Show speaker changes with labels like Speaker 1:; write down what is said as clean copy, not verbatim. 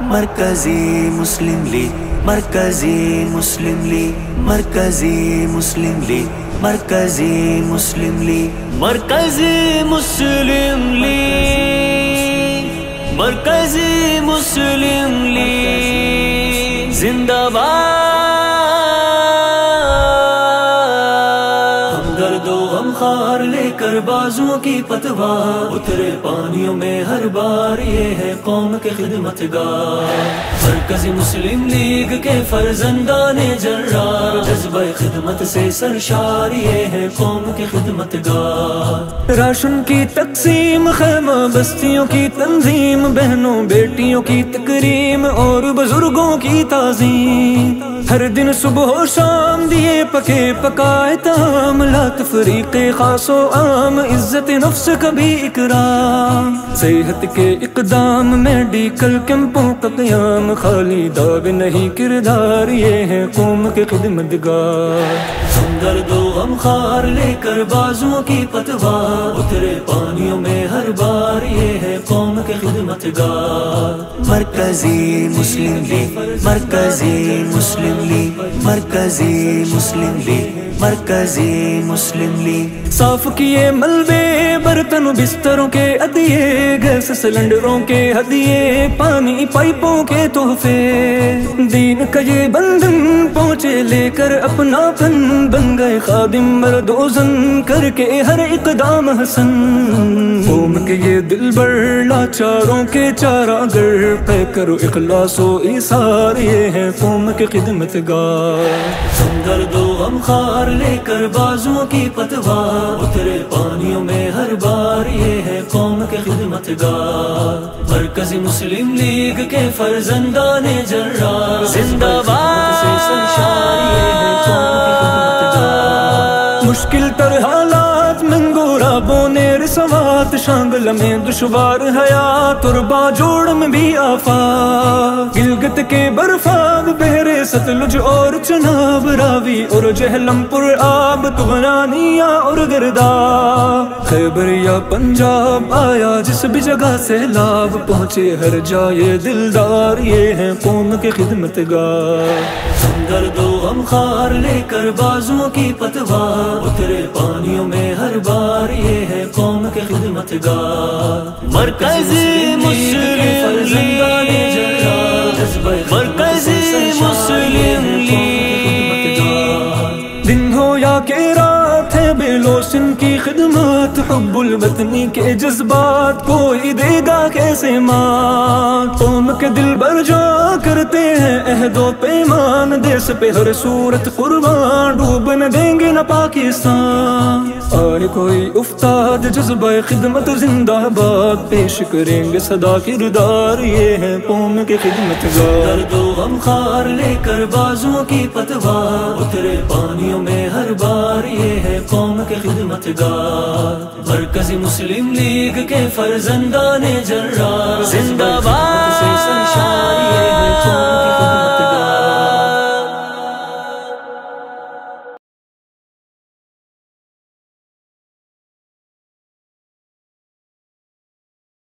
Speaker 1: مرکزی مسلم لیگ، مرکزی مسلم لیگ، مرکزی مسلم لیگ، مرکزی مسلم لیگ، مرکزی مسلم لیگ، مرکزی مسلم لیگ زندہ باد۔ ہم درد و غم خار لے کر بازوؤں کی پتوار، اترے پانیوں میں ہر بار، یہ ہے قوم کے خدمتگار۔ مرکزی مسلم لیگ کے فرزندان جرار، جذبہ خدمت سے سرشار، یہ ہے قوم کے خدمتگار۔ راشن کی تقسیم، خیمہ بستیوں کی تنظیم، بہنوں بیٹیوں کی تکریم اور بزرگوں کی تعظیم، ہر دن صبح و شام دیے پکے پکائے تام، لا تفریق خاص و عام، عزت نفس کا بھی اکرام، صحت کے اقدام، میڈیکل کیمپوں کا قیام، خالی داغ نہیں کردار، یہ ہے قوم کے خدمتگار۔ ہم درد و غم خار لے کر بازوؤں کی پتوار، اترے پانیوں میں ہر بار، یہ ہے قوم کے خدمتگار۔ مرکزی مسلم لیگ، مرکزی مسلم لیگ، مرکزی مسلم لیگ، مرکزی مسلم لیگ۔ صاف کیے ملبے برتن بستروں کے عدیے، گیس سلنڈروں کے ہدیے، پانی پائپوں کے تحفے، دین کا یہ بندھن پہنچے لے کر اپنا پن، بن گئے خادم مرد و زن، کر کے ہر اقدام حسن، قوم کے یہ دل بر لاچاروں کے چارہ گر، پے کرو اخلاص و ایثار، یہ ہے قوم کے خدمتگار۔ ہم درد و غم خار لے کر بازوؤں کی پتوار، اترے پانیوں میں ہر بار، یہ ہے قوم کے خدمتگار۔ مرکزی مسلم لیگ کے فرزندان جرار، زندہ باد سے سرشار، یہ ہے قوم کے خدمتگار۔ مشکل تر حالات میں گورابوں نے رسوات، شانگل میں دشوار حیات اور باجوڑ میں بھی آفات، گلگت کے برفاب، بحر ستلج اور چناب، راوی اور جہلم پر آب، تغنانیہ اور گرداب، خیبر یا پنجاب آیا جس بھی جگہ سیلاب، پہنچے ہر جائے دلدار، یہ ہے قوم کے خدمتگار۔ ہم درد و غم خار لے کر بازوؤں کی پتوار، اترے پانیوں میں ہر بار، یہ ہے قوم کے خدمتگار۔ مرکزی مسلم لیگ، مرکزی مسلم لیگ، دن ہو یا کہ رات ہے بے لوسن کی خدمات، حب الوطنی کے جذبات کوئی دے گا کیسے مات، قوم کے دل بر جا کرتے ہیں عہد و پیمان، دیس پہ ہر صورت قربان، ڈوب نہ دیں گے نہ پاکستان، آئے کوئی افتاد جذبہ خدمت زندہ باد، پیش کریں گے صدا کردار، یہ ہے قوم کے خدمتگار۔ درد و غم خار لے کر بازوؤں کی پتوار، اترے پانیوں میں ہر بار، یہ ہے قوم کے خدمتگار۔ مرکزی مسلم لیگ کے فرزندان جرار، زندہ باد سے سرشار۔